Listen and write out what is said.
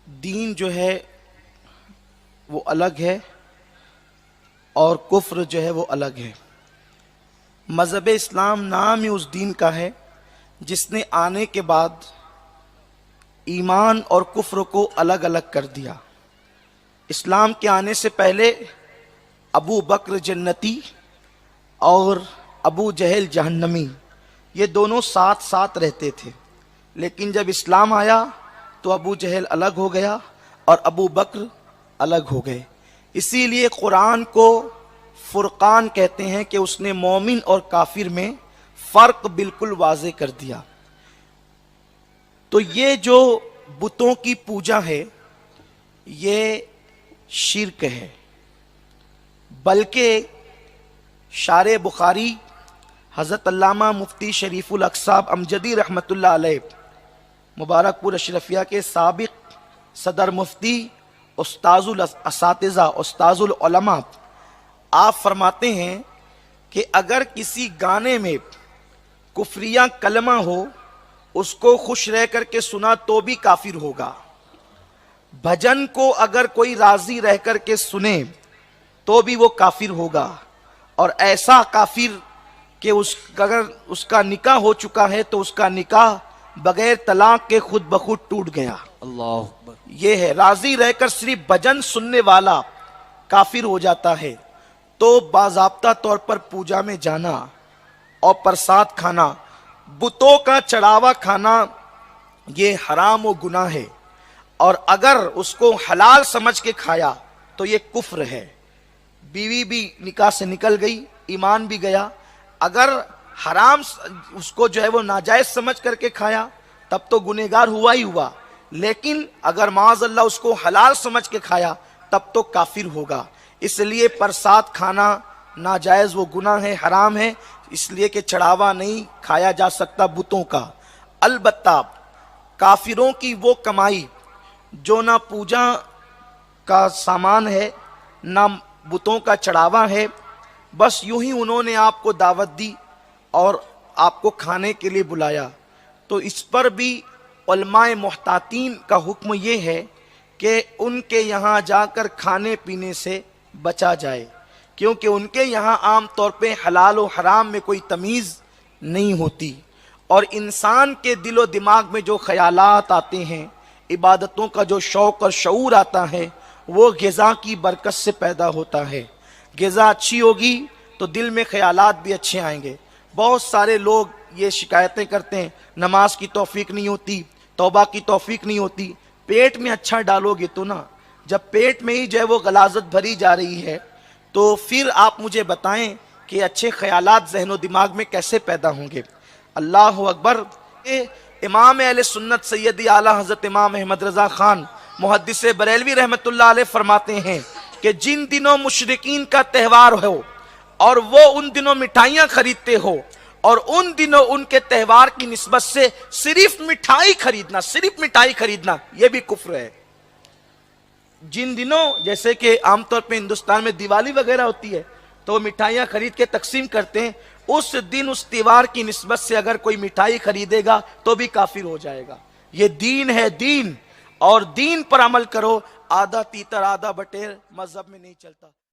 दीन जो है वो अलग है और कुफ्र जो है वो अलग है। मज़हब इस्लाम नाम ही उस दीन का है जिसने आने के बाद ईमान और कुफ्र को अलग अलग कर दिया। इस्लाम के आने से पहले अबू बकर जन्नती और अबू जहल जहन्नमी, ये दोनों साथ साथ रहते थे। लेकिन जब इस्लाम आया तो अबू जहल अलग हो गया और अबू बकर अलग हो गए। इसीलिए कुरान को फुरकान कहते हैं कि उसने मोमिन और काफिर में फ़र्क बिल्कुल वाज़े कर दिया। तो ये जो बुतों की पूजा है ये शिर्क है। बल्कि शारे बुखारी हज़रत अल्लामा मुफ्ती शरीफुल अक़साब अमजदी रहमतुल्लाह अलैह मुबारकपुर अशरफिया के साबिक सदर मुफ्ती उस्ताजुल असातिज़ा उस्ताजुल उलमा, आप फरमाते हैं कि अगर किसी गाने में कुफरिया कलमा हो, उसको खुश रह करके सुना तो भी काफिर होगा। भजन को अगर कोई राजी रह करके सुने तो भी वो काफिर होगा। और ऐसा काफिर कि अगर उसका निकाह हो चुका है तो उसका निकाह बगैर तलाक के खुद ब खुद टूट गया। अल्लाह अकबर। ये है, राजी रहकर सिर्फ भजन सुनने वाला काफिर हो जाता है। तो बाज़ाब्ता तौर पर पूजा में जाना और प्रसाद खाना, बुतों का चढ़ावा खाना, ये हराम और गुनाह है। और अगर उसको हलाल समझ के खाया तो ये कुफ्र है। बीवी भी निकाह से निकल गई, ईमान भी गया। अगर हराम उसको जो है वो नाजायज समझ करके खाया तब तो गुनहगार हुआ ही हुआ। लेकिन अगर माज़अल्लाह उसको हलाल समझ के खाया तब तो काफिर होगा। इसलिए प्रसाद खाना नाजायज, वो गुनाह है, हराम है। इसलिए कि चढ़ावा नहीं खाया जा सकता बुतों का। अलबत्ता काफिरों की वो कमाई जो ना पूजा का सामान है ना बुतों का चढ़ावा है, बस यूं ही उन्होंने आपको दावत दी और आपको खाने के लिए बुलाया, तो इस पर भी उलमाए मुहतातीन का हुक्म ये है कि उनके यहाँ जाकर खाने पीने से बचा जाए। क्योंकि उनके यहाँ आम तौर पे हलाल और हराम में कोई तमीज़ नहीं होती। और इंसान के दिलो दिमाग में जो ख्यालात आते हैं, इबादतों का जो शौक़ और शऊर आता है, वो ग़िज़ा की बरकत से पैदा होता है। ग़िज़ा अच्छी होगी तो दिल में ख्यालात भी अच्छे आएंगे। बहुत सारे लोग ये शिकायतें करते हैं, नमाज की तौफीक नहीं होती, तौबा की तौफीक नहीं होती। पेट में अच्छा डालोगे तो ना, जब पेट में ही जो है वो गलाजत भरी जा रही है तो फिर आप मुझे बताएं कि अच्छे ख्यालात ज़हनो दिमाग में कैसे पैदा होंगे। अल्लाह अकबर। इमाम अहले सुन्नत सैयदी आला हज़रत इमाम अहमद रज़ा खान मुहद्दिस बरेलवी रहमतुल्लाह अलैह फरमाते हैं कि जिन दिनों मुशरिकीन का त्यौहार हो और वो उन दिनों मिठाइयाँ खरीदते हो और उन दिनों उनके त्यौहार की निस्बत से सिर्फ मिठाई खरीदना, ये भी कुफ्र है। जिन दिनों, जैसे कि आमतौर पे हिंदुस्तान में दिवाली वगैरह होती है तो वो मिठाइयाँ खरीद के तकसीम करते हैं, उस दिन उस त्योहार की निस्बत से अगर कोई मिठाई खरीदेगा तो भी काफिर हो जाएगा। ये दीन है, दीन, और दीन पर अमल करो। आधा तीतर आधा बटेर मजहब में नहीं चलता।